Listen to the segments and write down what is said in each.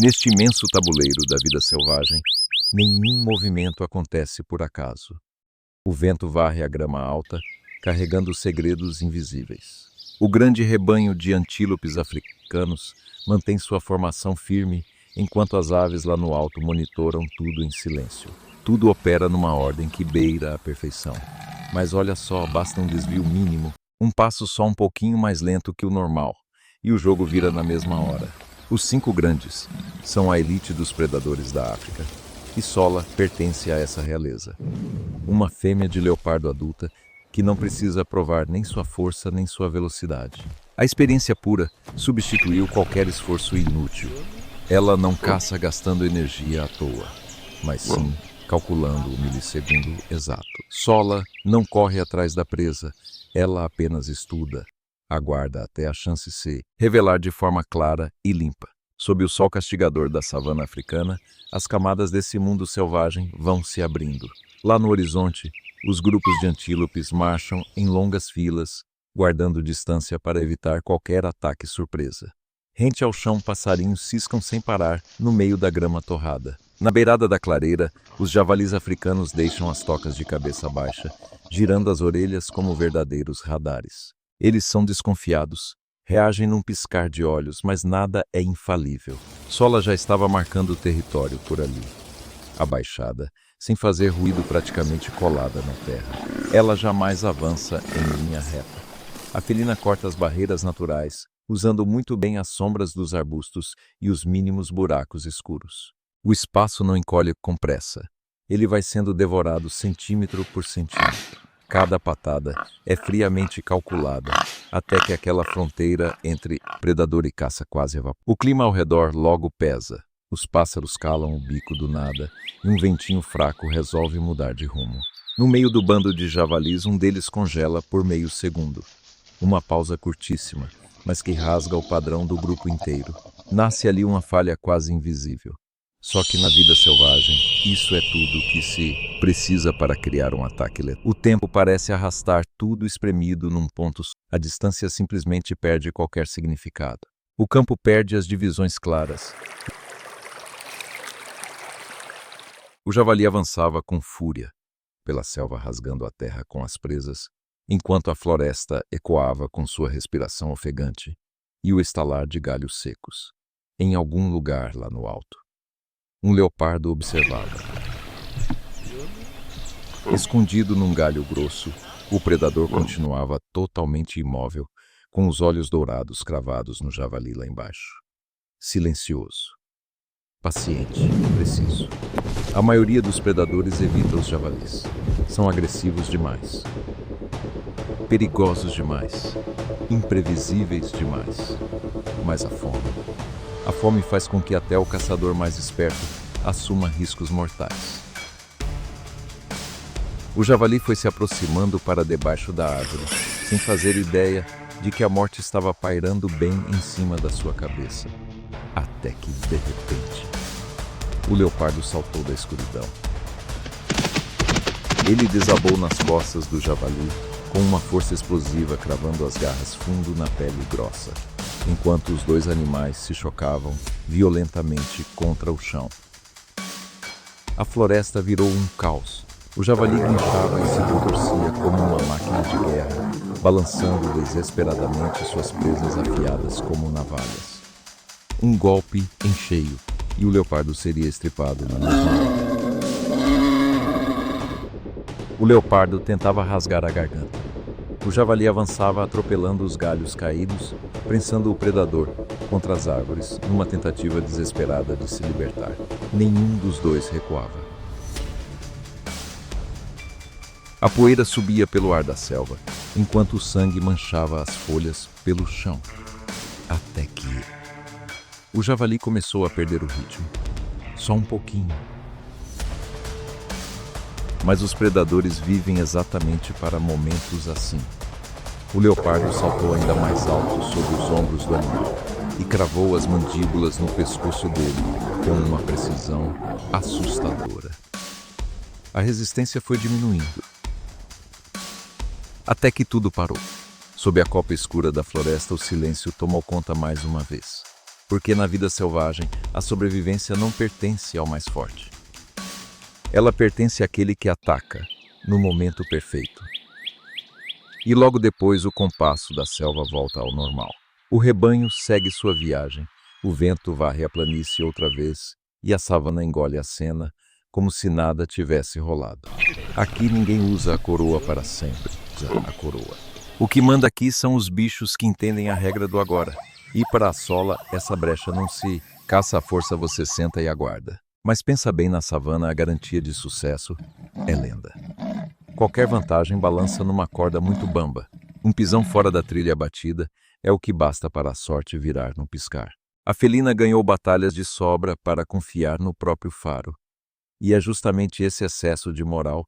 Neste imenso tabuleiro da vida selvagem, nenhum movimento acontece por acaso. O vento varre a grama alta, carregando segredos invisíveis. O grande rebanho de antílopes africanos mantém sua formação firme, enquanto as aves lá no alto monitoram tudo em silêncio. Tudo opera numa ordem que beira a perfeição. Mas olha só, basta um desvio mínimo, um passo só um pouquinho mais lento que o normal, e o jogo vira na mesma hora. Os 5 grandes são a elite dos predadores da África, e Sola pertence a essa realeza. Uma fêmea de leopardo adulta que não precisa provar nem sua força nem sua velocidade. A experiência pura substituiu qualquer esforço inútil. Ela não caça gastando energia à toa, mas sim calculando o milissegundo exato. Sola não corre atrás da presa, ela apenas estuda. Aguarda até a chance se revelar de forma clara e limpa. Sob o sol castigador da savana africana, as camadas desse mundo selvagem vão se abrindo. Lá no horizonte, os grupos de antílopes marcham em longas filas, guardando distância para evitar qualquer ataque surpresa. Rente ao chão, passarinhos ciscam sem parar no meio da grama torrada. Na beirada da clareira, os javalis africanos deixam as tocas de cabeça baixa, girando as orelhas como verdadeiros radares. Eles são desconfiados, reagem num piscar de olhos, mas nada é infalível. Sola já estava marcando o território por ali. Abaixada, sem fazer ruído, praticamente colada na terra. Ela jamais avança em linha reta. A felina corta as barreiras naturais, usando muito bem as sombras dos arbustos e os mínimos buracos escuros. O espaço não encolhe com pressa. Ele vai sendo devorado centímetro por centímetro. Cada patada é friamente calculada, até que aquela fronteira entre predador e caça quase evapora. O clima ao redor logo pesa. Os pássaros calam o bico do nada e um ventinho fraco resolve mudar de rumo. No meio do bando de javalis, um deles congela por meio segundo. Uma pausa curtíssima, mas que rasga o padrão do grupo inteiro. Nasce ali uma falha quase invisível. Só que na vida selvagem, isso é tudo que se precisa para criar um ataque letal. O tempo parece arrastar tudo espremido num ponto só. A distância simplesmente perde qualquer significado. O campo perde as divisões claras. O javali avançava com fúria pela selva, rasgando a terra com as presas, enquanto a floresta ecoava com sua respiração ofegante e o estalar de galhos secos. Em algum lugar lá no alto, um leopardo observava. Escondido num galho grosso, o predador continuava totalmente imóvel, com os olhos dourados cravados no javali lá embaixo. Silencioso. Paciente, preciso. A maioria dos predadores evita os javalis. São agressivos demais. Perigosos demais. Imprevisíveis demais. Mas a fome faz com que até o caçador mais esperto assuma riscos mortais. O javali foi se aproximando para debaixo da árvore, sem fazer ideia de que a morte estava pairando bem em cima da sua cabeça. Até que, de repente, o leopardo saltou da escuridão. Ele desabou nas costas do javali, com uma força explosiva, cravando as garras fundo na pele grossa, enquanto os dois animais se chocavam violentamente contra o chão. A floresta virou um caos. O javali guinchava e se contorcia como uma máquina de guerra, balançando desesperadamente suas presas afiadas como navalhas. Um golpe em cheio, e o leopardo seria estripado na mesma hora. O leopardo tentava rasgar a garganta. O javali avançava atropelando os galhos caídos, prensando o predador contra as árvores, numa tentativa desesperada de se libertar. Nenhum dos dois recuava. A poeira subia pelo ar da selva, enquanto o sangue manchava as folhas pelo chão. Até que o javali começou a perder o ritmo. Só um pouquinho. Mas os predadores vivem exatamente para momentos assim. O leopardo saltou ainda mais alto sobre os ombros do animal e cravou as mandíbulas no pescoço dele com uma precisão assustadora. A resistência foi diminuindo, até que tudo parou. Sob a copa escura da floresta, o silêncio tomou conta mais uma vez. porque na vida selvagem a sobrevivência não pertence ao mais forte. Ela pertence àquele que ataca, no momento perfeito. E logo depois o compasso da selva volta ao normal. O rebanho segue sua viagem, o vento varre a planície outra vez e a savana engole a cena, como se nada tivesse rolado. Aqui ninguém usa a coroa para sempre, usa a coroa. O que manda aqui são os bichos que entendem a regra do agora. E para a sola, essa brecha não se caça à força, você senta e aguarda. Mas pensa bem, na savana a garantia de sucesso é lenda. Qualquer vantagem balança numa corda muito bamba. Um pisão fora da trilha batida é o que basta para a sorte virar num piscar. A felina ganhou batalhas de sobra para confiar no próprio faro. E é justamente esse excesso de moral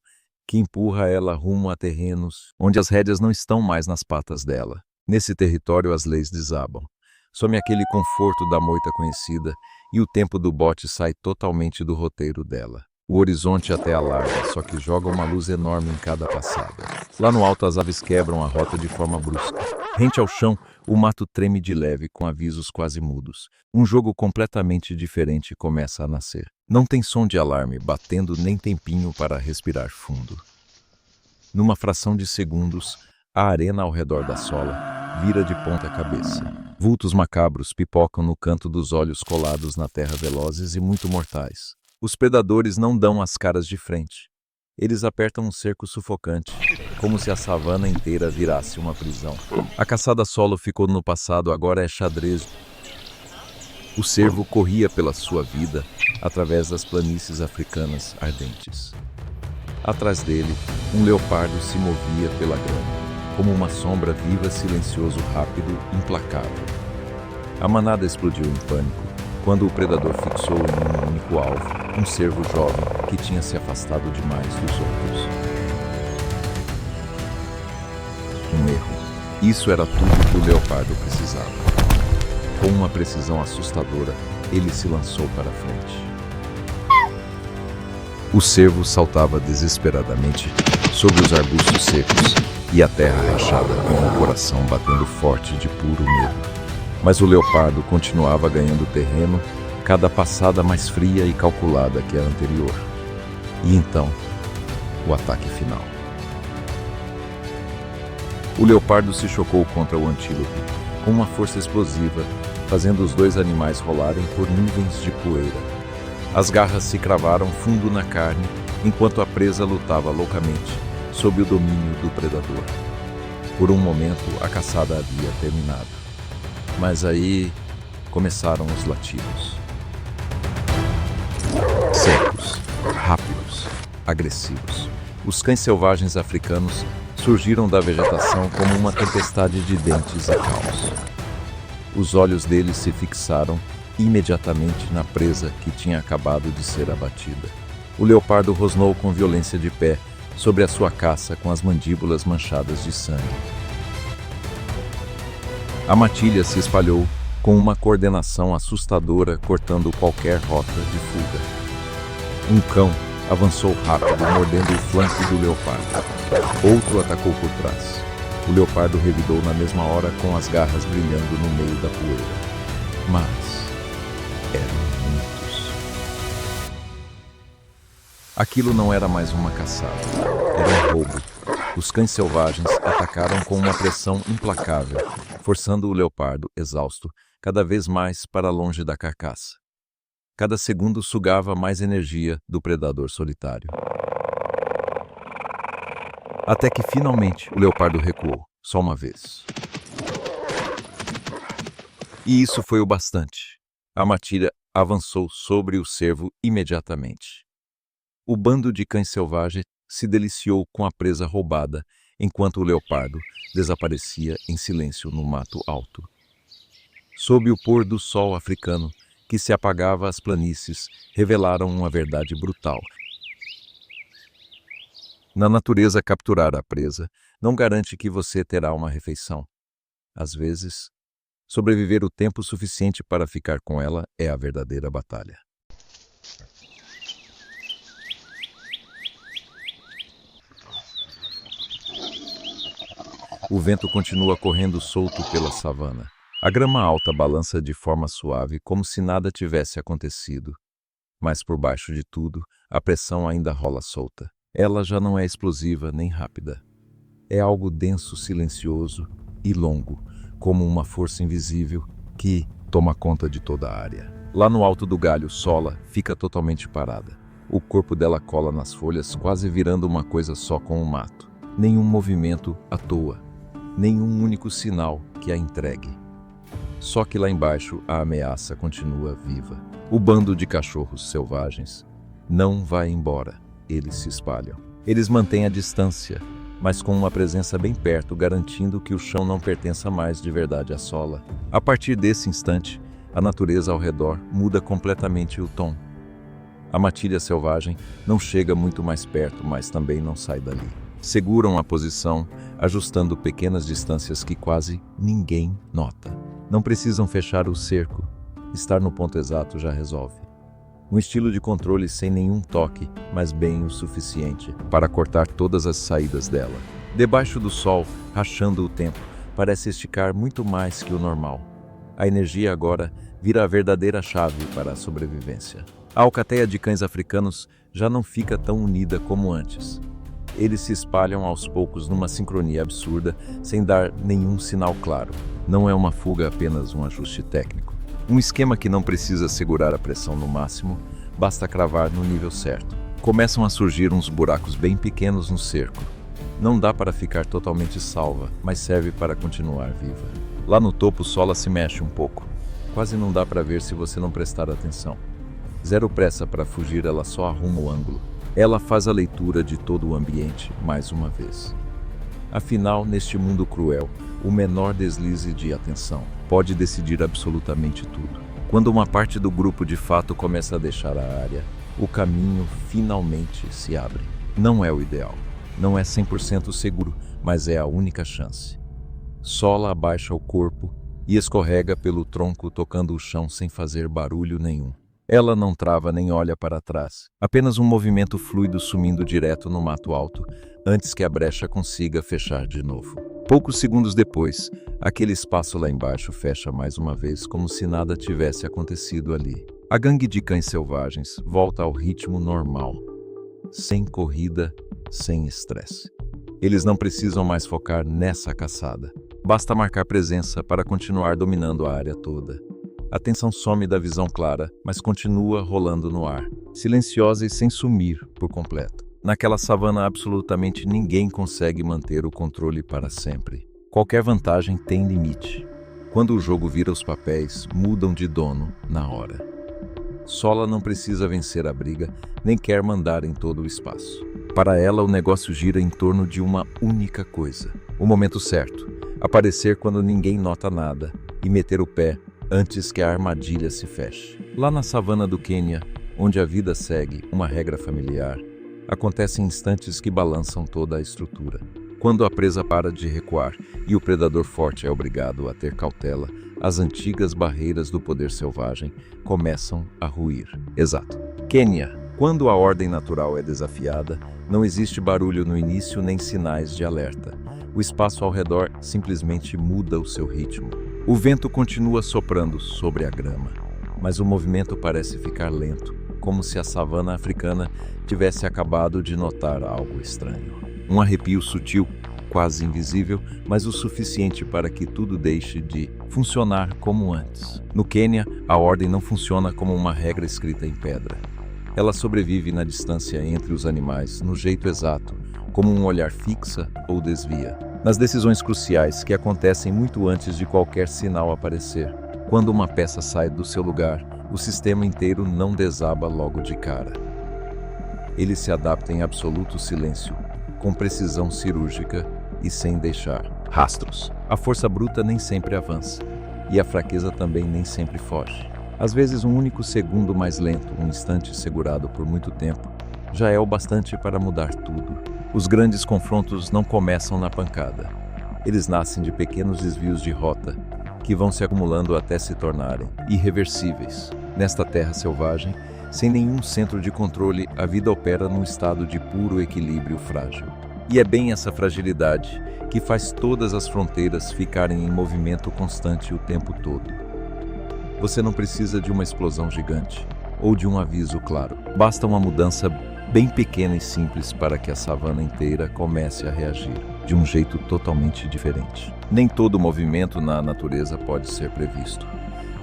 que empurra ela rumo a terrenos onde as rédeas não estão mais nas patas dela. Nesse território as leis desabam. Some aquele conforto da moita conhecida e o tempo do bote sai totalmente do roteiro dela. O horizonte até alarga, só que joga uma luz enorme em cada passada. Lá no alto as aves quebram a rota de forma brusca. Rente ao chão, o mato treme de leve com avisos quase mudos. Um jogo completamente diferente começa a nascer. Não tem som de alarme batendo nem tempinho para respirar fundo. Numa fração de segundos, a arena ao redor da sola vira de ponta cabeça. Vultos macabros pipocam no canto dos olhos colados na terra, velozes e muito mortais. Os predadores não dão as caras de frente. Eles apertam um cerco sufocante, como se a savana inteira virasse uma prisão. A caçada solo ficou no passado, agora é xadrez. O cervo corria pela sua vida através das planícies africanas ardentes. Atrás dele, um leopardo se movia pela grama, como uma sombra viva, silencioso, rápido, implacável. A manada explodiu em pânico quando o predador fixou em um único alvo, um cervo jovem que tinha se afastado demais dos outros. Um erro. Isso era tudo que o leopardo precisava. Com uma precisão assustadora, ele se lançou para frente. O cervo saltava desesperadamente sobre os arbustos secos e a terra rachada, com o coração batendo forte de puro medo. Mas o leopardo continuava ganhando terreno, cada passada mais fria e calculada que a anterior. E então, o ataque final. O leopardo se chocou contra o antílope com uma força explosiva, fazendo os dois animais rolarem por nuvens de poeira. As garras se cravaram fundo na carne, enquanto a presa lutava loucamente, sob o domínio do predador. Por um momento, a caçada havia terminado. Mas aí começaram os latidos. Secos, rápidos, agressivos. Os cães selvagens africanos surgiram da vegetação como uma tempestade de dentes e caos. Os olhos deles se fixaram imediatamente na presa que tinha acabado de ser abatida. O leopardo rosnou com violência de pé sobre a sua caça, com as mandíbulas manchadas de sangue. A matilha se espalhou com uma coordenação assustadora, cortando qualquer rota de fuga. Um cão avançou rápido, mordendo o flanco do leopardo. Outro atacou por trás. O leopardo revidou na mesma hora, com as garras brilhando no meio da poeira. Mas eram muitos. Aquilo não era mais uma caçada, era um roubo. Os cães selvagens atacaram com uma pressão implacável, forçando o leopardo, exausto, cada vez mais para longe da carcaça. Cada segundo sugava mais energia do predador solitário. Até que finalmente o leopardo recuou, só uma vez. E isso foi o bastante. A matilha avançou sobre o cervo imediatamente. O bando de cães selvagens se deliciou com a presa roubada, enquanto o leopardo desaparecia em silêncio no mato alto. Sob o pôr do sol africano, que se apagava às planícies, revelaram uma verdade brutal. Na natureza, capturar a presa não garante que você terá uma refeição. Às vezes, sobreviver o tempo suficiente para ficar com ela é a verdadeira batalha. O vento continua correndo solto pela savana. A grama alta balança de forma suave, como se nada tivesse acontecido. Mas por baixo de tudo, a pressão ainda rola solta. Ela já não é explosiva nem rápida. É algo denso, silencioso e longo, como uma força invisível que toma conta de toda a área. Lá no alto do galho, Sola fica totalmente parada. O corpo dela cola nas folhas, quase virando uma coisa só com o mato. Nenhum movimento à toa, nenhum único sinal que a entregue. Só que lá embaixo a ameaça continua viva. O bando de cachorros selvagens não vai embora. Eles se espalham. Eles mantêm a distância, mas com uma presença bem perto, garantindo que o chão não pertença mais de verdade à Sola. A partir desse instante, a natureza ao redor muda completamente o tom. A matilha selvagem não chega muito mais perto, mas também não sai dali. Seguram a posição, ajustando pequenas distâncias que quase ninguém nota. Não precisam fechar o cerco. Estar no ponto exato já resolve. Um estilo de controle sem nenhum toque, mas bem o suficiente para cortar todas as saídas dela. Debaixo do sol, rachando o tempo, parece esticar muito mais que o normal. A energia agora vira a verdadeira chave para a sobrevivência. A alcateia de cães africanos já não fica tão unida como antes. Eles se espalham aos poucos numa sincronia absurda, sem dar nenhum sinal claro. Não é uma fuga, apenas um ajuste técnico. Um esquema que não precisa segurar a pressão no máximo, basta cravar no nível certo. Começam a surgir uns buracos bem pequenos no cerco. Não dá para ficar totalmente salva, mas serve para continuar viva. Lá no topo, Sola se mexe um pouco. Quase não dá para ver se você não prestar atenção. Zero pressa para fugir, ela só arruma o ângulo. Ela faz a leitura de todo o ambiente, mais uma vez. Afinal, neste mundo cruel, o menor deslize de atenção pode decidir absolutamente tudo. Quando uma parte do grupo de fato começa a deixar a área, o caminho finalmente se abre. Não é o ideal, não é 100% seguro, mas é a única chance. Sola abaixa o corpo e escorrega pelo tronco, tocando o chão sem fazer barulho nenhum. Ela não trava nem olha para trás, apenas um movimento fluido sumindo direto no mato alto, antes que a brecha consiga fechar de novo. Poucos segundos depois, aquele espaço lá embaixo fecha mais uma vez, como se nada tivesse acontecido ali. A gangue de cães selvagens volta ao ritmo normal, sem corrida, sem estresse. Eles não precisam mais focar nessa caçada. Basta marcar presença para continuar dominando a área toda. A tensão some da visão clara, mas continua rolando no ar, silenciosa e sem sumir por completo. Naquela savana, absolutamente ninguém consegue manter o controle para sempre. Qualquer vantagem tem limite. Quando o jogo vira os papéis, mudam de dono na hora. Sola não precisa vencer a briga, nem quer mandar em todo o espaço. Para ela, o negócio gira em torno de uma única coisa: o momento certo, aparecer quando ninguém nota nada e meter o pé antes que a armadilha se feche. Lá na savana do Quênia, onde a vida segue uma regra familiar, acontecem instantes que balançam toda a estrutura. Quando a presa para de recuar e o predador forte é obrigado a ter cautela, as antigas barreiras do poder selvagem começam a ruir. Exato. Quênia. Quando a ordem natural é desafiada, não existe barulho no início nem sinais de alerta. O espaço ao redor simplesmente muda o seu ritmo. O vento continua soprando sobre a grama, mas o movimento parece ficar lento, como se a savana africana tivesse acabado de notar algo estranho. Um arrepio sutil, quase invisível, mas o suficiente para que tudo deixe de funcionar como antes. No Quênia, a ordem não funciona como uma regra escrita em pedra. Ela sobrevive na distância entre os animais, no jeito exato, como um olhar fixa ou desvia. Nas decisões cruciais que acontecem muito antes de qualquer sinal aparecer. Quando uma peça sai do seu lugar, o sistema inteiro não desaba logo de cara. Ele se adapta em absoluto silêncio, com precisão cirúrgica e sem deixar rastros. A força bruta nem sempre avança, e a fraqueza também nem sempre foge. Às vezes, um único segundo mais lento, um instante segurado por muito tempo, já é o bastante para mudar tudo. Os grandes confrontos não começam na pancada. Eles nascem de pequenos desvios de rota, que vão se acumulando até se tornarem irreversíveis. Nesta terra selvagem, sem nenhum centro de controle, a vida opera num estado de puro equilíbrio frágil. E é bem essa fragilidade que faz todas as fronteiras ficarem em movimento constante o tempo todo. Você não precisa de uma explosão gigante ou de um aviso claro. Basta uma mudança bem pequena e simples para que a savana inteira comece a reagir de um jeito totalmente diferente. Nem todo movimento na natureza pode ser previsto.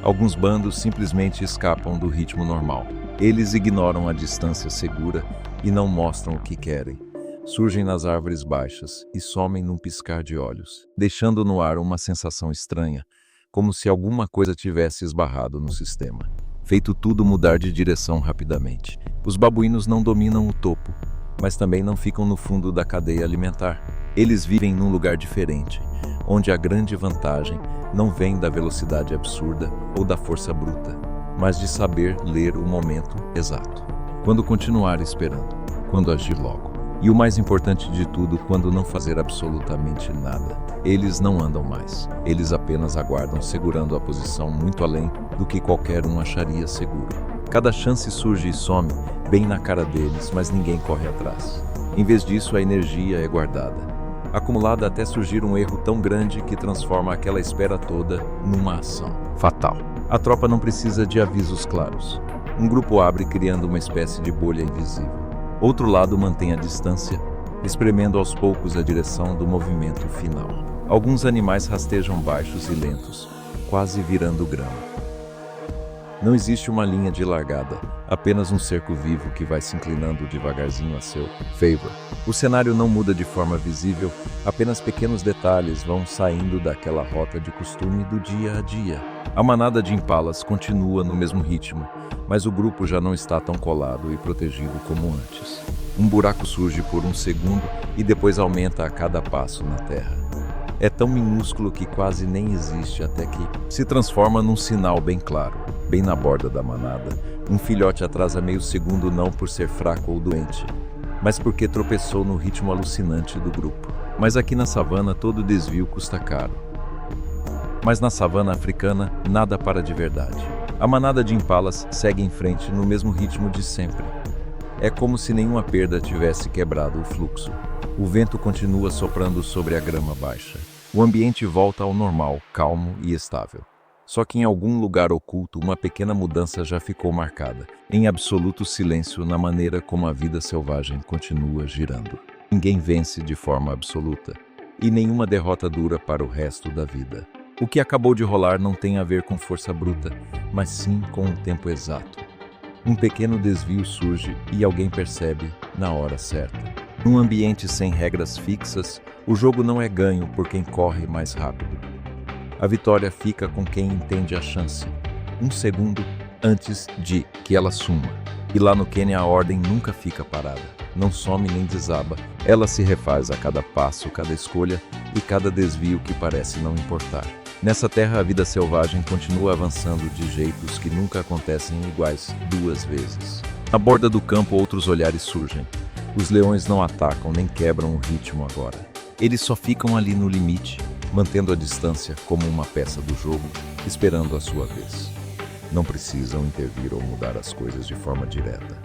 Alguns bandos simplesmente escapam do ritmo normal. Eles ignoram a distância segura e não mostram o que querem. Surgem nas árvores baixas e somem num piscar de olhos, deixando no ar uma sensação estranha, como se alguma coisa tivesse esbarrado no sistema, feito tudo mudar de direção rapidamente. Os babuínos não dominam o topo, mas também não ficam no fundo da cadeia alimentar. Eles vivem num lugar diferente, onde a grande vantagem não vem da velocidade absurda ou da força bruta, mas de saber ler o momento exato. Quando continuar esperando, quando agir logo. E o mais importante de tudo, quando não fazer absolutamente nada. Eles não andam mais, eles apenas aguardam, segurando a posição muito além do que qualquer um acharia seguro. Cada chance surge e some, bem na cara deles, mas ninguém corre atrás. Em vez disso, a energia é guardada, acumulada até surgir um erro tão grande que transforma aquela espera toda numa ação fatal. A tropa não precisa de avisos claros. Um grupo abre criando uma espécie de bolha invisível. Outro lado mantém a distância, espremendo aos poucos a direção do movimento final. Alguns animais rastejam baixos e lentos, quase virando grama. Não existe uma linha de largada, apenas um cerco vivo que vai se inclinando devagarzinho a seu favor. O cenário não muda de forma visível, apenas pequenos detalhes vão saindo daquela rota de costume do dia a dia. A manada de impalas continua no mesmo ritmo, mas o grupo já não está tão colado e protegido como antes. Um buraco surge por um segundo e depois aumenta a cada passo na terra. É tão minúsculo que quase nem existe até que se transforma num sinal bem claro. Bem na borda da manada, um filhote atrasa meio segundo não por ser fraco ou doente, mas porque tropeçou no ritmo alucinante do grupo. Mas aqui na savana todo desvio custa caro. Mas na savana africana, nada para de verdade. A manada de impalas segue em frente no mesmo ritmo de sempre. É como se nenhuma perda tivesse quebrado o fluxo. O vento continua soprando sobre a grama baixa. O ambiente volta ao normal, calmo e estável. Só que em algum lugar oculto, uma pequena mudança já ficou marcada, em absoluto silêncio na maneira como a vida selvagem continua girando. Ninguém vence de forma absoluta, e nenhuma derrota dura para o resto da vida. O que acabou de rolar não tem a ver com força bruta, mas sim com o tempo exato. Um pequeno desvio surge e alguém percebe na hora certa. Num ambiente sem regras fixas, o jogo não é ganho por quem corre mais rápido. A vitória fica com quem entende a chance, um segundo antes de que ela suma. E lá no Quênia a ordem nunca fica parada, não some nem desaba. Ela se refaz a cada passo, cada escolha e cada desvio que parece não importar. Nessa terra a vida selvagem continua avançando de jeitos que nunca acontecem iguais duas vezes. Na borda do campo outros olhares surgem. Os leões não atacam nem quebram o ritmo agora. Eles só ficam ali no limite, mantendo a distância como uma peça do jogo, esperando a sua vez. Não precisam intervir ou mudar as coisas de forma direta.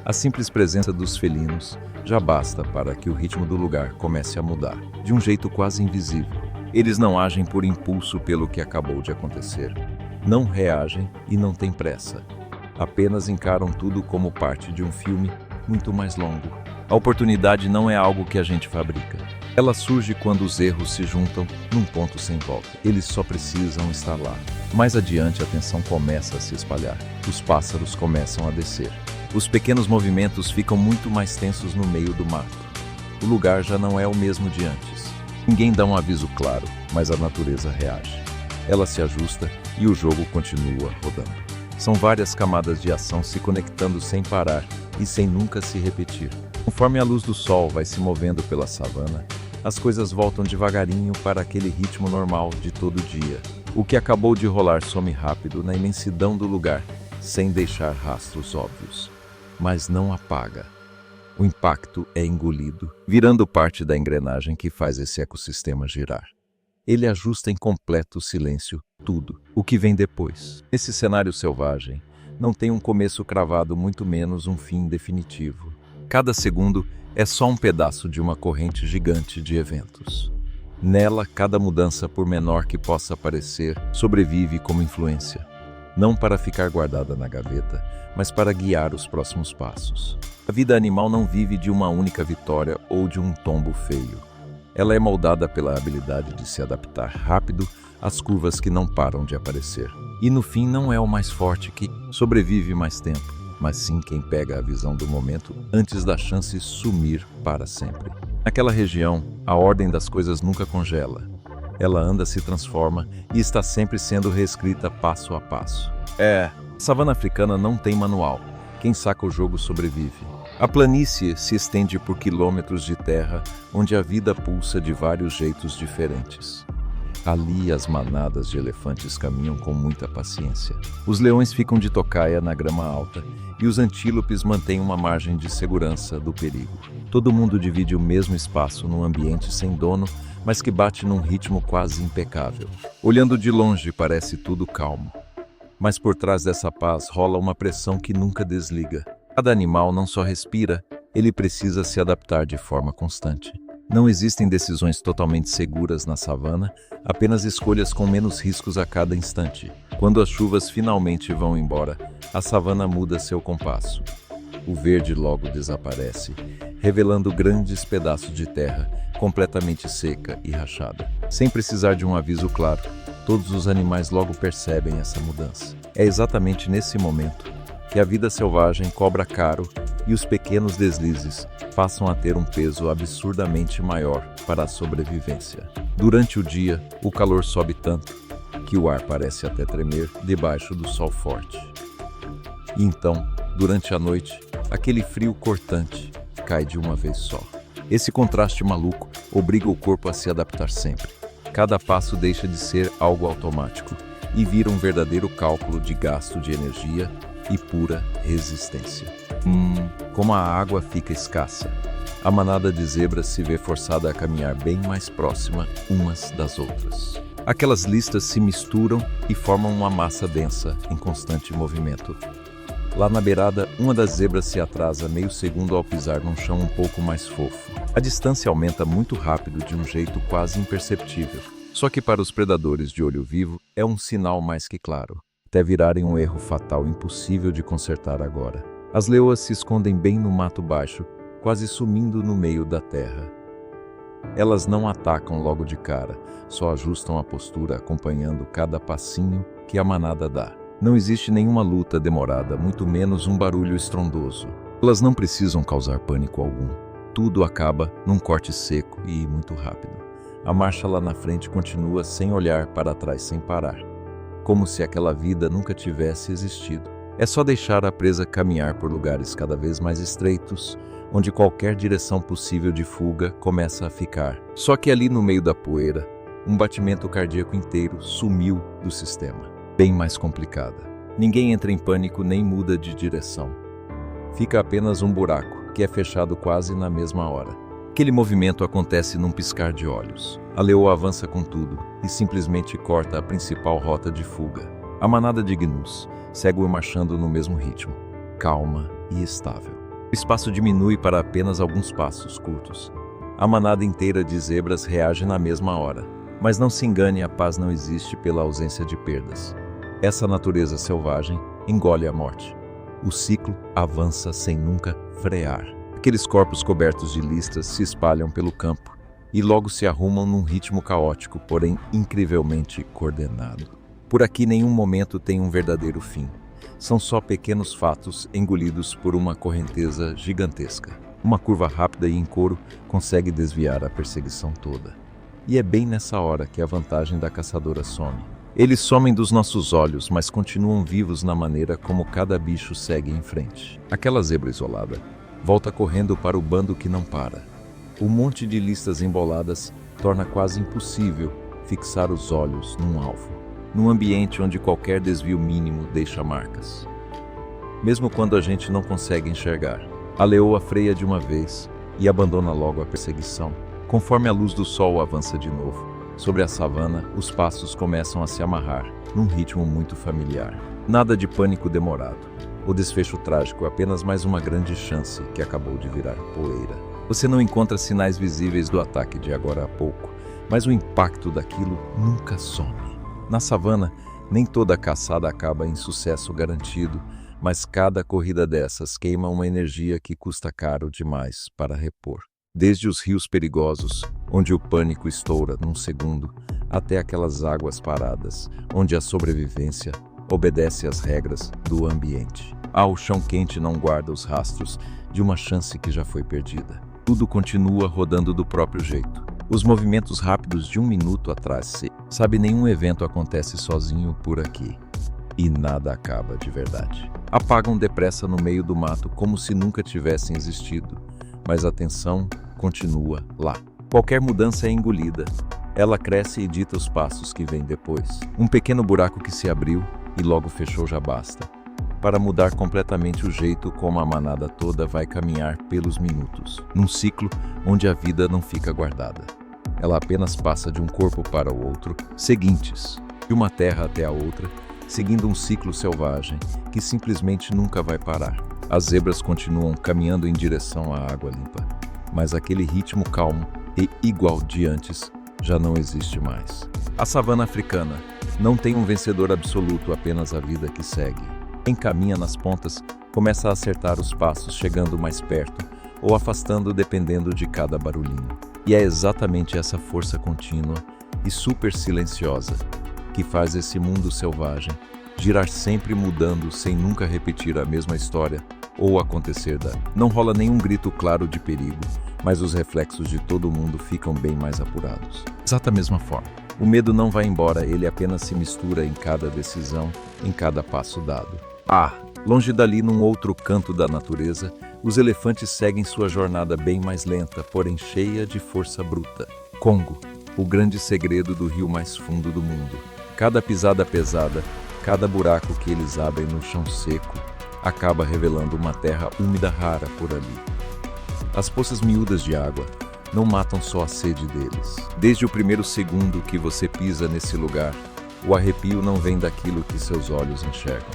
A simples presença dos felinos já basta para que o ritmo do lugar comece a mudar, de um jeito quase invisível. Eles não agem por impulso pelo que acabou de acontecer. Não reagem e não têm pressa. Apenas encaram tudo como parte de um filme muito mais longo. A oportunidade não é algo que a gente fabrica. Ela surge quando os erros se juntam num ponto sem volta. Eles só precisam estar lá. Mais adiante a tensão começa a se espalhar. Os pássaros começam a descer. Os pequenos movimentos ficam muito mais tensos no meio do mato. O lugar já não é o mesmo de antes. Ninguém dá um aviso claro, mas a natureza reage. Ela se ajusta e o jogo continua rodando. São várias camadas de ação se conectando sem parar e sem nunca se repetir. Conforme a luz do sol vai se movendo pela savana, as coisas voltam devagarinho para aquele ritmo normal de todo dia. O que acabou de rolar some rápido na imensidão do lugar, sem deixar rastros óbvios. Mas não apaga. O impacto é engolido, virando parte da engrenagem que faz esse ecossistema girar. Ele ajusta em completo silêncio tudo o que vem depois. Esse cenário selvagem não tem um começo cravado, muito menos um fim definitivo. Cada segundo é só um pedaço de uma corrente gigante de eventos. Nela, cada mudança, por menor que possa parecer, sobrevive como influência. Não para ficar guardada na gaveta, mas para guiar os próximos passos. A vida animal não vive de uma única vitória ou de um tombo feio. Ela é moldada pela habilidade de se adaptar rápido às curvas que não param de aparecer. E no fim não é o mais forte que sobrevive mais tempo, mas sim quem pega a visão do momento antes da chance sumir para sempre. Naquela região, a ordem das coisas nunca congela. Ela anda, se transforma e está sempre sendo reescrita passo a passo. A savana africana não tem manual. Quem saca o jogo sobrevive. A planície se estende por quilômetros de terra, onde a vida pulsa de vários jeitos diferentes. Ali as manadas de elefantes caminham com muita paciência. Os leões ficam de tocaia na grama alta e os antílopes mantêm uma margem de segurança do perigo. Todo mundo divide o mesmo espaço num ambiente sem dono, mas que bate num ritmo quase impecável. Olhando de longe parece tudo calmo. Mas por trás dessa paz rola uma pressão que nunca desliga. Cada animal não só respira, ele precisa se adaptar de forma constante. Não existem decisões totalmente seguras na savana, apenas escolhas com menos riscos a cada instante. Quando as chuvas finalmente vão embora, a savana muda seu compasso. O verde logo desaparece, revelando grandes pedaços de terra, completamente seca e rachada. Sem precisar de um aviso claro, todos os animais logo percebem essa mudança. É exatamente nesse momento que a vida selvagem cobra caro e os pequenos deslizes passam a ter um peso absurdamente maior para a sobrevivência. Durante o dia, o calor sobe tanto que o ar parece até tremer debaixo do sol forte. E então, durante a noite, aquele frio cortante cai de uma vez só. Esse contraste maluco obriga o corpo a se adaptar sempre. Cada passo deixa de ser algo automático e vira um verdadeiro cálculo de gasto de energia e pura resistência. Como a água fica escassa, a manada de zebras se vê forçada a caminhar bem mais próxima umas das outras. Aquelas listas se misturam e formam uma massa densa em constante movimento. Lá na beirada, uma das zebras se atrasa meio segundo ao pisar num chão um pouco mais fofo. A distância aumenta muito rápido de um jeito quase imperceptível. Só que para os predadores de olho vivo é um sinal mais que claro, até virarem um erro fatal impossível de consertar agora. As leoas se escondem bem no mato baixo, quase sumindo no meio da terra. Elas não atacam logo de cara, só ajustam a postura acompanhando cada passinho que a manada dá. Não existe nenhuma luta demorada, muito menos um barulho estrondoso. Elas não precisam causar pânico algum. Tudo acaba num corte seco e muito rápido. A marcha lá na frente continua sem olhar para trás sem parar, como se aquela vida nunca tivesse existido. É só deixar a presa caminhar por lugares cada vez mais estreitos, onde qualquer direção possível de fuga começa a ficar. Só que ali no meio da poeira, um batimento cardíaco inteiro sumiu do sistema. Bem mais complicada. Ninguém entra em pânico nem muda de direção. Fica apenas um buraco, que é fechado quase na mesma hora. Aquele movimento acontece num piscar de olhos. A leoa avança com tudo e simplesmente corta a principal rota de fuga. A manada de gnus segue marchando no mesmo ritmo, calma e estável. O espaço diminui para apenas alguns passos curtos. A manada inteira de zebras reage na mesma hora. Mas não se engane, a paz não existe pela ausência de perdas. Essa natureza selvagem engole a morte. O ciclo avança sem nunca frear. Aqueles corpos cobertos de listas se espalham pelo campo e logo se arrumam num ritmo caótico, porém incrivelmente coordenado. Por aqui nenhum momento tem um verdadeiro fim. São só pequenos fatos engolidos por uma correnteza gigantesca. Uma curva rápida e em coro consegue desviar a perseguição toda. E é bem nessa hora que a vantagem da caçadora some. Eles somem dos nossos olhos, mas continuam vivos na maneira como cada bicho segue em frente. Aquela zebra isolada volta correndo para o bando que não para. O monte de listas emboladas torna quase impossível fixar os olhos num alvo, num ambiente onde qualquer desvio mínimo deixa marcas. Mesmo quando a gente não consegue enxergar, a leoa freia de uma vez e abandona logo a perseguição. Conforme a luz do sol avança de novo, sobre a savana, os passos começam a se amarrar, num ritmo muito familiar. Nada de pânico demorado. O desfecho trágico é apenas mais uma grande chance que acabou de virar poeira. Você não encontra sinais visíveis do ataque de agora a pouco, mas o impacto daquilo nunca some. Na savana, nem toda caçada acaba em sucesso garantido, mas cada corrida dessas queima uma energia que custa caro demais para repor. Desde os rios perigosos, onde o pânico estoura num segundo, até aquelas águas paradas, onde a sobrevivência obedece às regras do ambiente. O chão quente não guarda os rastros de uma chance que já foi perdida. Tudo continua rodando do próprio jeito. Os movimentos rápidos de um minuto atrás, sabe, nenhum evento acontece sozinho por aqui. E nada acaba de verdade. Apagam depressa no meio do mato como se nunca tivessem existido, mas a tensão continua lá. Qualquer mudança é engolida. Ela cresce e dita os passos que vêm depois. Um pequeno buraco que se abriu e logo fechou já basta, para mudar completamente o jeito como a manada toda vai caminhar pelos minutos, num ciclo onde a vida não fica guardada. Ela apenas passa de um corpo para o outro, seguintes, de uma terra até a outra, seguindo um ciclo selvagem que simplesmente nunca vai parar. As zebras continuam caminhando em direção à água limpa, mas aquele ritmo calmo e igual de antes já não existe mais. A savana africana não tem um vencedor absoluto, apenas a vida que segue. Quem caminha nas pontas começa a acertar os passos, chegando mais perto ou afastando dependendo de cada barulhinho. E é exatamente essa força contínua e super silenciosa que faz esse mundo selvagem girar, sempre mudando sem nunca repetir a mesma história ou acontecer da. Não rola nenhum grito claro de perigo, mas os reflexos de todo mundo ficam bem mais apurados. Exata mesma forma. O medo não vai embora, ele apenas se mistura em cada decisão, em cada passo dado. Longe dali, num outro canto da natureza, os elefantes seguem sua jornada bem mais lenta, porém cheia de força bruta. Congo, o grande segredo do rio mais fundo do mundo. Cada pisada pesada, cada buraco que eles abrem no chão seco, acaba revelando uma terra úmida rara por ali. As poças miúdas de água não matam só a sede deles. Desde o primeiro segundo que você pisa nesse lugar, o arrepio não vem daquilo que seus olhos enxergam,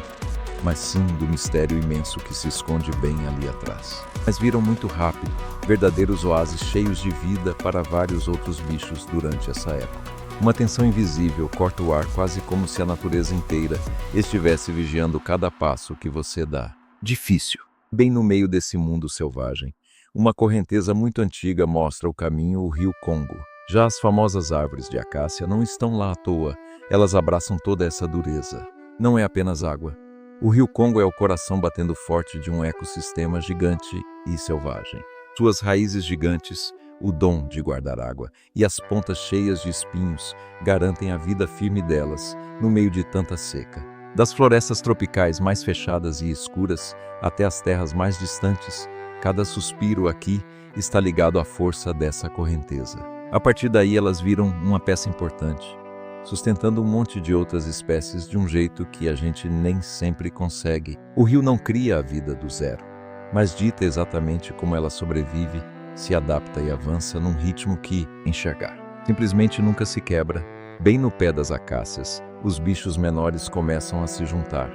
mas sim do mistério imenso que se esconde bem ali atrás. Mas viram muito rápido, verdadeiros oásis cheios de vida para vários outros bichos durante essa época. Uma tensão invisível corta o ar, quase como se a natureza inteira estivesse vigiando cada passo que você dá. Difícil. Bem no meio desse mundo selvagem, uma correnteza muito antiga mostra o caminho, o rio Congo. Já as famosas árvores de acácia não estão lá à toa, elas abraçam toda essa dureza. Não é apenas água. O rio Congo é o coração batendo forte de um ecossistema gigante e selvagem. Suas raízes gigantes, o dom de guardar água e as pontas cheias de espinhos garantem a vida firme delas no meio de tanta seca. Das florestas tropicais mais fechadas e escuras até as terras mais distantes, cada suspiro aqui está ligado à força dessa correnteza. A partir daí elas viram uma peça importante, sustentando um monte de outras espécies de um jeito que a gente nem sempre consegue. O rio não cria a vida do zero, mas dita exatamente como ela sobrevive, se adapta e avança num ritmo que, enxergar, simplesmente nunca se quebra. Bem no pé das acácias, os bichos menores começam a se juntar.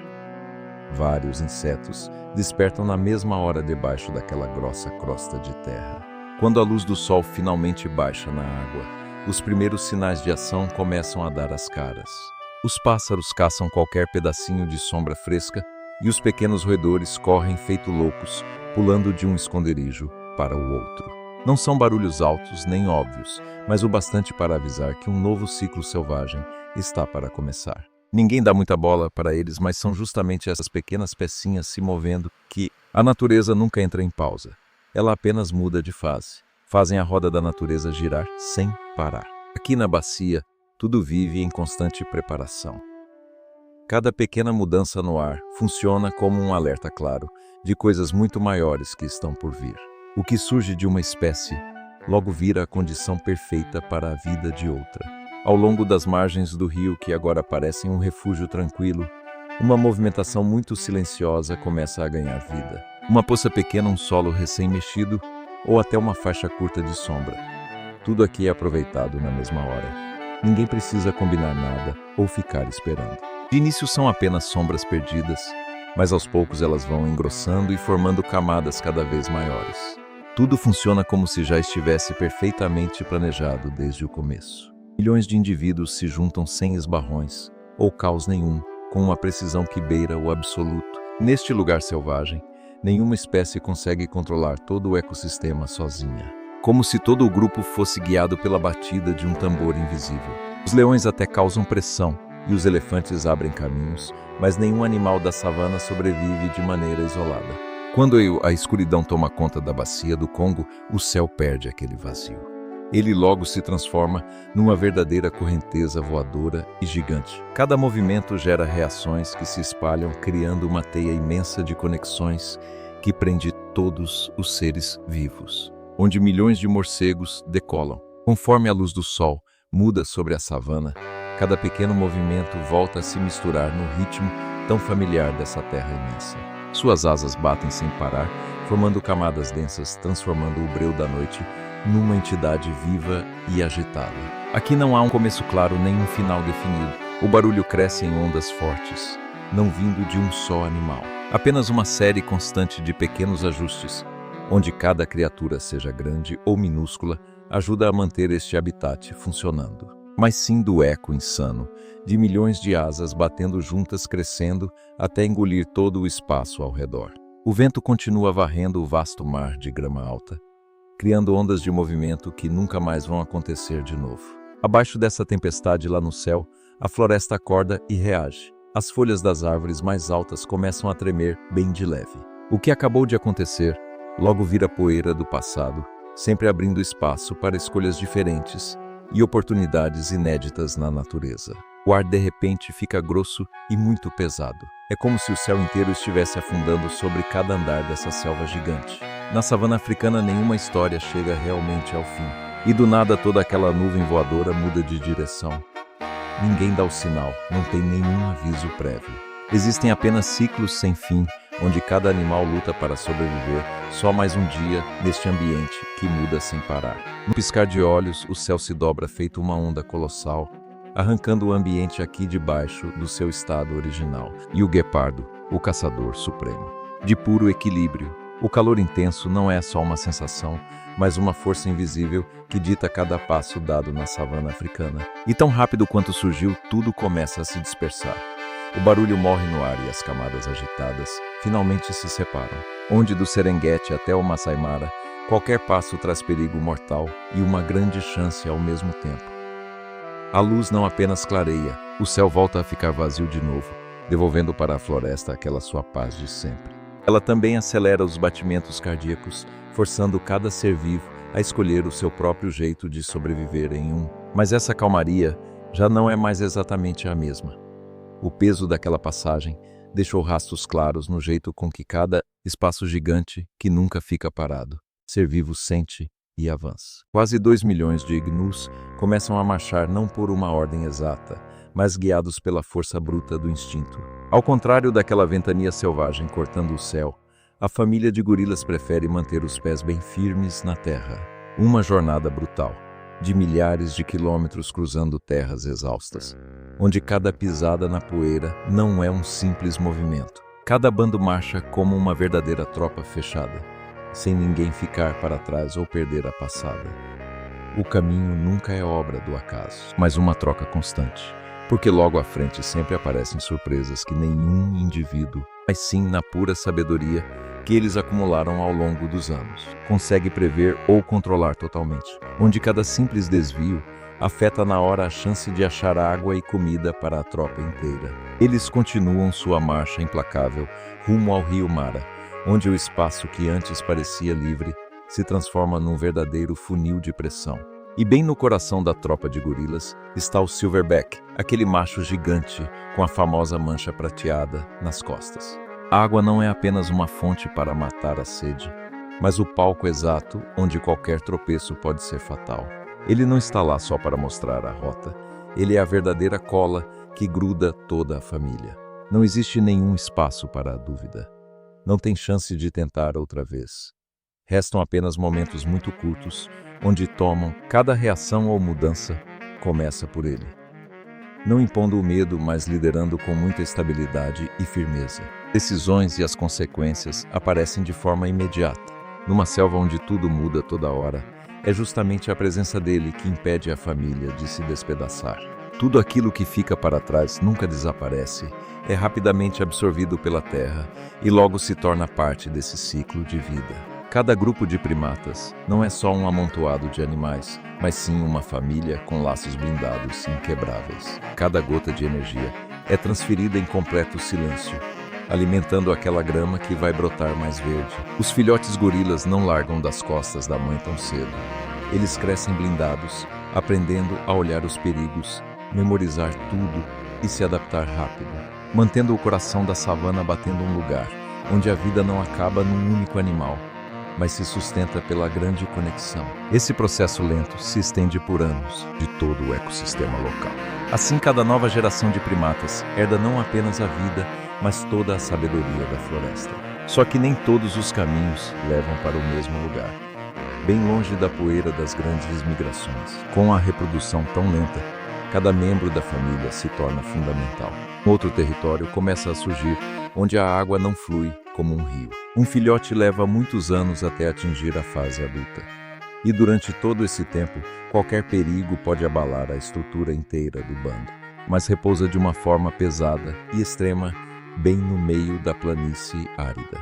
Vários insetos despertam na mesma hora debaixo daquela grossa crosta de terra. Quando a luz do sol finalmente baixa na água, os primeiros sinais de ação começam a dar as caras. Os pássaros caçam qualquer pedacinho de sombra fresca e os pequenos roedores correm feito loucos, pulando de um esconderijo para o outro. Não são barulhos altos nem óbvios, mas o bastante para avisar que um novo ciclo selvagem está para começar. Ninguém dá muita bola para eles, mas são justamente essas pequenas pecinhas se movendo que a natureza nunca entra em pausa. Ela apenas muda de fase. Fazem a roda da natureza girar sem parar. Aqui na bacia, tudo vive em constante preparação. Cada pequena mudança no ar funciona como um alerta claro de coisas muito maiores que estão por vir. O que surge de uma espécie logo vira a condição perfeita para a vida de outra. Ao longo das margens do rio, que agora parecem um refúgio tranquilo, uma movimentação muito silenciosa começa a ganhar vida. Uma poça pequena, um solo recém-mexido ou até uma faixa curta de sombra. Tudo aqui é aproveitado na mesma hora. Ninguém precisa combinar nada ou ficar esperando. De início são apenas sombras perdidas, mas aos poucos elas vão engrossando e formando camadas cada vez maiores. Tudo funciona como se já estivesse perfeitamente planejado desde o começo. Milhões de indivíduos se juntam sem esbarrões ou caos nenhum, com uma precisão que beira o absoluto. Neste lugar selvagem, nenhuma espécie consegue controlar todo o ecossistema sozinha. Como se todo o grupo fosse guiado pela batida de um tambor invisível. Os leões até causam pressão e os elefantes abrem caminhos, mas nenhum animal da savana sobrevive de maneira isolada. Quando a escuridão toma conta da bacia do Congo, o céu perde aquele vazio. Ele logo se transforma numa verdadeira correnteza voadora e gigante. Cada movimento gera reações que se espalham, criando uma teia imensa de conexões que prende todos os seres vivos, onde milhões de morcegos decolam. Conforme a luz do sol muda sobre a savana, cada pequeno movimento volta a se misturar no ritmo tão familiar dessa terra imensa. Suas asas batem sem parar, formando camadas densas, transformando o breu da noite numa entidade viva e agitada. Aqui não há um começo claro nem um final definido. O barulho cresce em ondas fortes, não vindo de um só animal. Apenas uma série constante de pequenos ajustes, onde cada criatura, seja grande ou minúscula, ajuda a manter este habitat funcionando. Mas sim do eco insano, de milhões de asas batendo juntas, crescendo, até engolir todo o espaço ao redor. O vento continua varrendo o vasto mar de grama alta, criando ondas de movimento que nunca mais vão acontecer de novo. Abaixo dessa tempestade lá no céu, a floresta acorda e reage. As folhas das árvores mais altas começam a tremer bem de leve. O que acabou de acontecer logo vira poeira do passado, sempre abrindo espaço para escolhas diferentes e oportunidades inéditas na natureza. O ar de repente fica grosso e muito pesado. É como se o céu inteiro estivesse afundando sobre cada andar dessa selva gigante. Na savana africana, nenhuma história chega realmente ao fim. E do nada toda aquela nuvem voadora muda de direção. Ninguém dá o sinal, não tem nenhum aviso prévio. Existem apenas ciclos sem fim, onde cada animal luta para sobreviver, só mais um dia neste ambiente que muda sem parar. No piscar de olhos, o céu se dobra feito uma onda colossal, arrancando o ambiente aqui debaixo do seu estado original. E o guepardo, o caçador supremo. De puro equilíbrio, o calor intenso não é só uma sensação, mas uma força invisível que dita cada passo dado na savana africana. E tão rápido quanto surgiu, tudo começa a se dispersar. O barulho morre no ar e as camadas agitadas finalmente se separam. Onde do Serengeti até o Masai Mara, qualquer passo traz perigo mortal e uma grande chance ao mesmo tempo. A luz não apenas clareia, o céu volta a ficar vazio de novo, devolvendo para a floresta aquela sua paz de sempre. Ela também acelera os batimentos cardíacos, forçando cada ser vivo a escolher o seu próprio jeito de sobreviver em um. Mas essa calmaria já não é mais exatamente a mesma. O peso daquela passagem deixou rastros claros no jeito com que cada espaço gigante, que nunca fica parado, ser vivo sente e avança. Quase 2 milhões de gnus começam a marchar não por uma ordem exata, mas guiados pela força bruta do instinto. Ao contrário daquela ventania selvagem cortando o céu, a família de gorilas prefere manter os pés bem firmes na terra. Uma jornada brutal, de milhares de quilômetros cruzando terras exaustas, onde cada pisada na poeira não é um simples movimento. Cada bando marcha como uma verdadeira tropa fechada, sem ninguém ficar para trás ou perder a passada. O caminho nunca é obra do acaso, mas uma troca constante, porque logo à frente sempre aparecem surpresas que nenhum indivíduo, mas sim na pura sabedoria que eles acumularam ao longo dos anos, consegue prever ou controlar totalmente, onde cada simples desvio afeta na hora a chance de achar água e comida para a tropa inteira. Eles continuam sua marcha implacável rumo ao rio Mara, onde o espaço que antes parecia livre se transforma num verdadeiro funil de pressão. E bem no coração da tropa de gorilas está o Silverback, aquele macho gigante com a famosa mancha prateada nas costas. A água não é apenas uma fonte para matar a sede, mas o palco exato onde qualquer tropeço pode ser fatal. Ele não está lá só para mostrar a rota, ele é a verdadeira cola que gruda toda a família. Não existe nenhum espaço para a dúvida. Não tem chance de tentar outra vez. Restam apenas momentos muito curtos, onde tomam cada reação ou mudança, começa por ele. Não impondo o medo, mas liderando com muita estabilidade e firmeza. Decisões e as consequências aparecem de forma imediata. Numa selva onde tudo muda toda hora, é justamente a presença dele que impede a família de se despedaçar. Tudo aquilo que fica para trás nunca desaparece, é rapidamente absorvido pela terra e logo se torna parte desse ciclo de vida. Cada grupo de primatas não é só um amontoado de animais, mas sim uma família com laços blindados inquebráveis. Cada gota de energia é transferida em completo silêncio, alimentando aquela grama que vai brotar mais verde. Os filhotes gorilas não largam das costas da mãe tão cedo. Eles crescem blindados, aprendendo a olhar os perigos, memorizar tudo e se adaptar rápido, mantendo o coração da savana batendo um lugar, onde a vida não acaba num único animal, mas se sustenta pela grande conexão. Esse processo lento se estende por anos de todo o ecossistema local. Assim, cada nova geração de primatas herda não apenas a vida, mas toda a sabedoria da floresta. Só que nem todos os caminhos levam para o mesmo lugar, bem longe da poeira das grandes migrações. Com a reprodução tão lenta, cada membro da família se torna fundamental. Outro território começa a surgir, onde a água não flui como um rio. Um filhote leva muitos anos até atingir a fase adulta. E durante todo esse tempo, qualquer perigo pode abalar a estrutura inteira do bando, mas repousa de uma forma pesada e extrema, bem no meio da planície árida.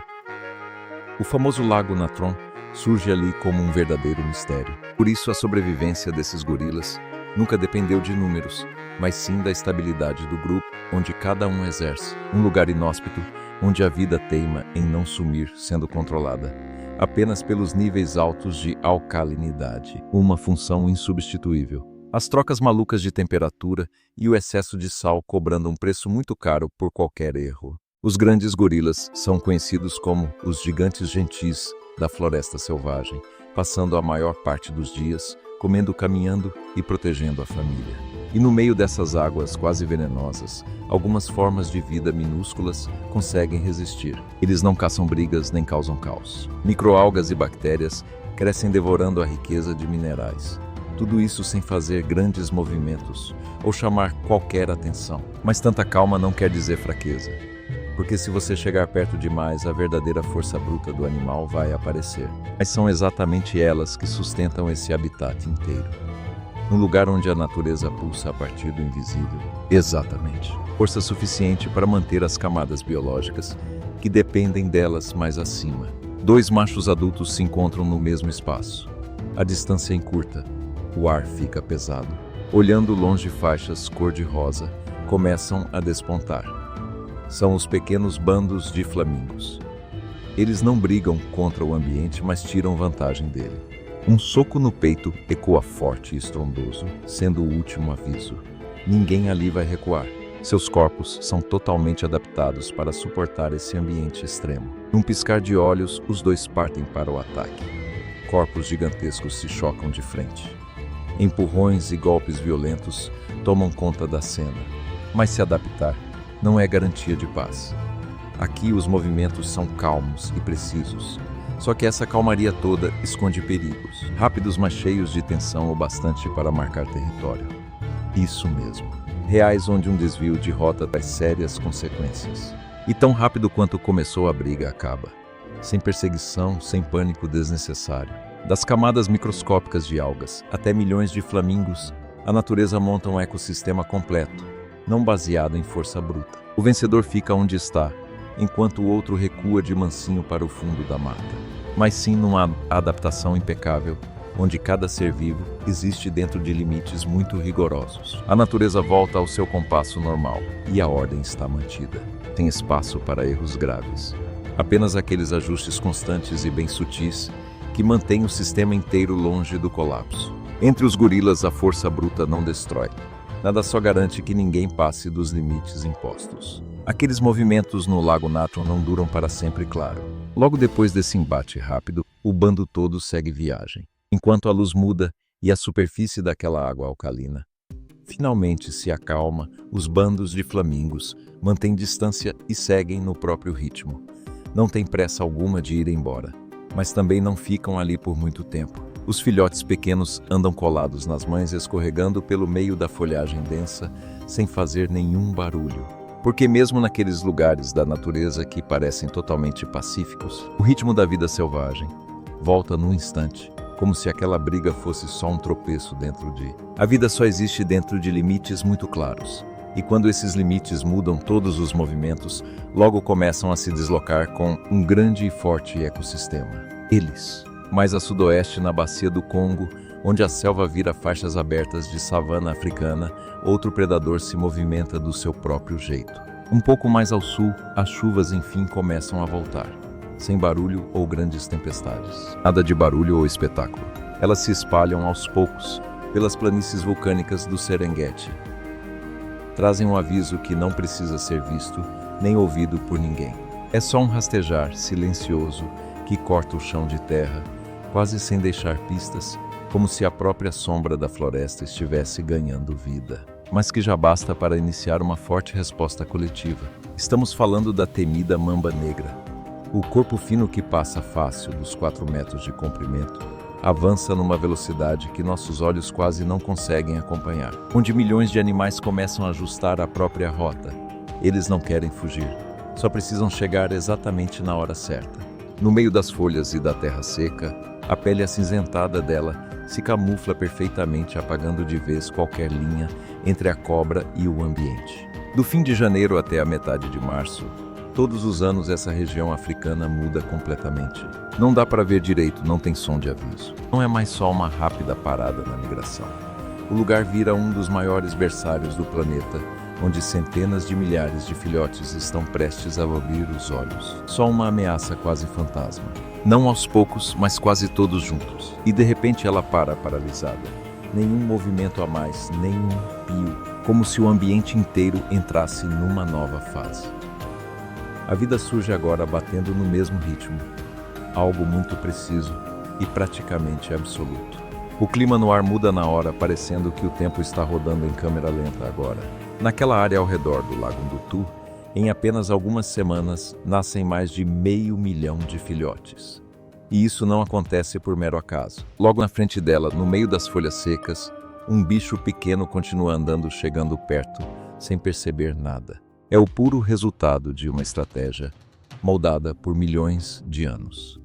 O famoso Lago Natron surge ali como um verdadeiro mistério. Por isso, a sobrevivência desses gorilas nunca dependeu de números, mas sim da estabilidade do grupo, onde cada um exerce um lugar inóspito, onde a vida teima em não sumir sendo controlada, apenas pelos níveis altos de alcalinidade, uma função insubstituível. As trocas malucas de temperatura e o excesso de sal cobrando um preço muito caro por qualquer erro. Os grandes gorilas são conhecidos como os gigantes gentis da floresta selvagem, passando a maior parte dos dias comendo, caminhando e protegendo a família. E no meio dessas águas quase venenosas, algumas formas de vida minúsculas conseguem resistir. Eles não caçam brigas nem causam caos. Microalgas e bactérias crescem devorando a riqueza de minerais. Tudo isso sem fazer grandes movimentos ou chamar qualquer atenção. Mas tanta calma não quer dizer fraqueza, porque se você chegar perto demais, a verdadeira força bruta do animal vai aparecer. Mas são exatamente elas que sustentam esse habitat inteiro. Um lugar onde a natureza pulsa a partir do invisível. Exatamente. Força suficiente para manter as camadas biológicas que dependem delas mais acima. Dois machos adultos se encontram no mesmo espaço. A distância é encurta. O ar fica pesado. Olhando longe, faixas cor-de-rosa começam a despontar. São os pequenos bandos de flamingos. Eles não brigam contra o ambiente, mas tiram vantagem dele. Um soco no peito ecoa forte e estrondoso, sendo o último aviso. Ninguém ali vai recuar. Seus corpos são totalmente adaptados para suportar esse ambiente extremo. Num piscar de olhos, os dois partem para o ataque. Corpos gigantescos se chocam de frente. Empurrões e golpes violentos tomam conta da cena. Mas se adaptar não é garantia de paz. Aqui os movimentos são calmos e precisos. Só que essa calmaria toda esconde perigos, rápidos mas cheios de tensão o bastante para marcar território. Isso mesmo, reais onde um desvio de rota traz sérias consequências. E tão rápido quanto começou a briga acaba. Sem perseguição, sem pânico desnecessário. Das camadas microscópicas de algas até milhões de flamingos, a natureza monta um ecossistema completo, não baseado em força bruta. O vencedor fica onde está, enquanto o outro recua de mansinho para o fundo da mata. Mas sim numa adaptação impecável, onde cada ser vivo existe dentro de limites muito rigorosos. A natureza volta ao seu compasso normal e a ordem está mantida. Tem espaço para erros graves. Apenas aqueles ajustes constantes e bem sutis que mantêm o sistema inteiro longe do colapso. Entre os gorilas, a força bruta não destrói. Nada só garante que ninguém passe dos limites impostos. Aqueles movimentos no Lago Natron não duram para sempre, claro. Logo depois desse embate rápido, o bando todo segue viagem. Enquanto a luz muda e a superfície daquela água alcalina finalmente se acalma, os bandos de flamingos mantêm distância e seguem no próprio ritmo. Não tem pressa alguma de ir embora, mas também não ficam ali por muito tempo. Os filhotes pequenos andam colados nas mães, escorregando pelo meio da folhagem densa, sem fazer nenhum barulho. Porque mesmo naqueles lugares da natureza que parecem totalmente pacíficos, o ritmo da vida selvagem volta num instante, como se aquela briga fosse só um tropeço dentro de... A vida só existe dentro de limites muito claros. E quando esses limites mudam, todos os movimentos logo começam a se deslocar com um grande e forte ecossistema. Eles, mais a sudoeste na bacia do Congo, onde a selva vira faixas abertas de savana africana, outro predador se movimenta do seu próprio jeito. Um pouco mais ao sul, as chuvas enfim começam a voltar, sem barulho ou grandes tempestades. Nada de barulho ou espetáculo. Elas se espalham aos poucos pelas planícies vulcânicas do Serengeti. Trazem um aviso que não precisa ser visto nem ouvido por ninguém. É só um rastejar silencioso que corta o chão de terra, quase sem deixar pistas, como se a própria sombra da floresta estivesse ganhando vida. Mas que já basta para iniciar uma forte resposta coletiva. Estamos falando da temida mamba negra. O corpo fino que passa fácil dos 4 metros de comprimento avança numa velocidade que nossos olhos quase não conseguem acompanhar, onde milhões de animais começam a ajustar a própria rota. Eles não querem fugir, só precisam chegar exatamente na hora certa. No meio das folhas e da terra seca, a pele acinzentada dela se camufla perfeitamente, apagando de vez qualquer linha entre a cobra e o ambiente. Do fim de janeiro até a metade de março, todos os anos essa região africana muda completamente. Não dá para ver direito, não tem som de aviso. Não é mais só uma rápida parada na migração. O lugar vira um dos maiores berçários do planeta, onde centenas de milhares de filhotes estão prestes a abrir os olhos. Só uma ameaça quase fantasma. Não aos poucos, mas quase todos juntos. E de repente ela para paralisada. Nenhum movimento a mais, nenhum pio, como se o ambiente inteiro entrasse numa nova fase. A vida surge agora batendo no mesmo ritmo, algo muito preciso e praticamente absoluto. O clima no ar muda na hora, parecendo que o tempo está rodando em câmera lenta agora. Naquela área ao redor do Lago Ndutu, em apenas algumas semanas, nascem mais de 500 mil de filhotes. E isso não acontece por mero acaso. Logo na frente dela, no meio das folhas secas, um bicho pequeno continua andando, chegando perto, sem perceber nada. É o puro resultado de uma estratégia moldada por milhões de anos.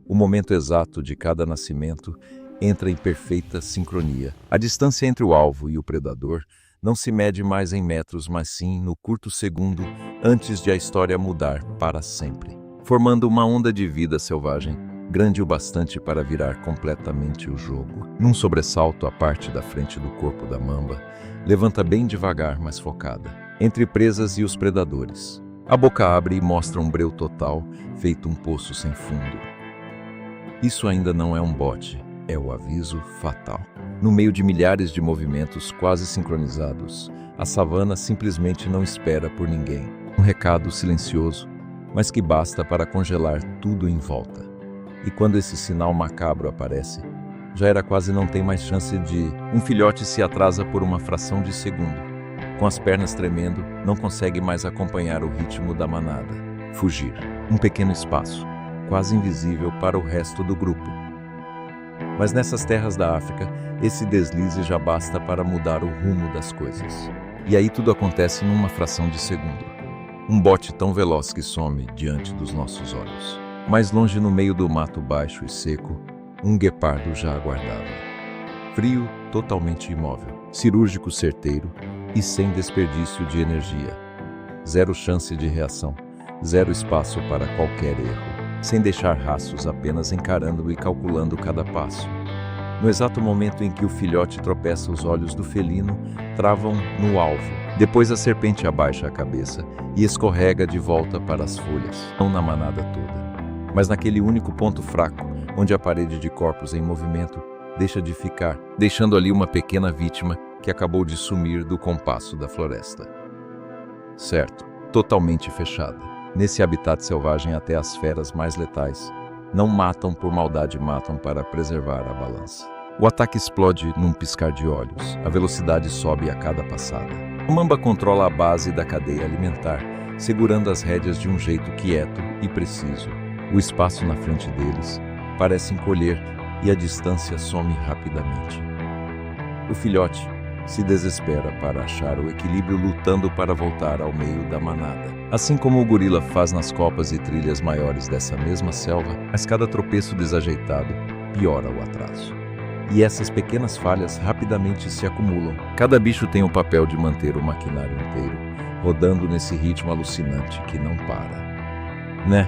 O momento exato de cada nascimento entra em perfeita sincronia. A distância entre o alvo e o predador não se mede mais em metros, mas sim no curto segundo antes de a história mudar para sempre, formando uma onda de vida selvagem, grande o bastante para virar completamente o jogo. Num sobressalto, a parte da frente do corpo da mamba levanta bem devagar, mas focada, entre presas e os predadores. A boca abre e mostra um breu total, feito um poço sem fundo. Isso ainda não é um bote, é o aviso fatal. No meio de milhares de movimentos quase sincronizados, a savana simplesmente não espera por ninguém. Um recado silencioso, mas que basta para congelar tudo em volta. E quando esse sinal macabro aparece, já era quase não tem mais chance de... Um filhote se atrasa por uma fração de segundo. Com as pernas tremendo, não consegue mais acompanhar o ritmo da manada. Fugir. Um pequeno espaço, quase invisível para o resto do grupo. Mas nessas terras da África, esse deslize já basta para mudar o rumo das coisas. E aí tudo acontece numa fração de segundo. Um bote tão veloz que some diante dos nossos olhos. Mais longe, no meio do mato baixo e seco, um guepardo já aguardava. Frio, totalmente imóvel, cirúrgico, certeiro e sem desperdício de energia. Zero chance de reação, zero espaço para qualquer erro. Sem deixar rastros, apenas encarando e calculando cada passo. No exato momento em que o filhote tropeça, os olhos do felino travam no alvo. Depois a serpente abaixa a cabeça e escorrega de volta para as folhas, não na manada toda, mas naquele único ponto fraco, onde a parede de corpos em movimento deixa de ficar, deixando ali uma pequena vítima que acabou de sumir do compasso da floresta. Certo, totalmente fechada. Nesse habitat selvagem, até as feras mais letais não matam por maldade, matam para preservar a balança. O ataque explode num piscar de olhos. A velocidade sobe a cada passada. A mamba controla a base da cadeia alimentar, segurando as rédeas de um jeito quieto e preciso. O espaço na frente deles parece encolher e a distância some rapidamente. O filhote, se desespera para achar o equilíbrio lutando para voltar ao meio da manada. Assim como o gorila faz nas copas e trilhas maiores dessa mesma selva, mas cada tropeço desajeitado piora o atraso. E essas pequenas falhas rapidamente se acumulam. Cada bicho tem o papel de manter o maquinário inteiro rodando nesse ritmo alucinante que não para. Né?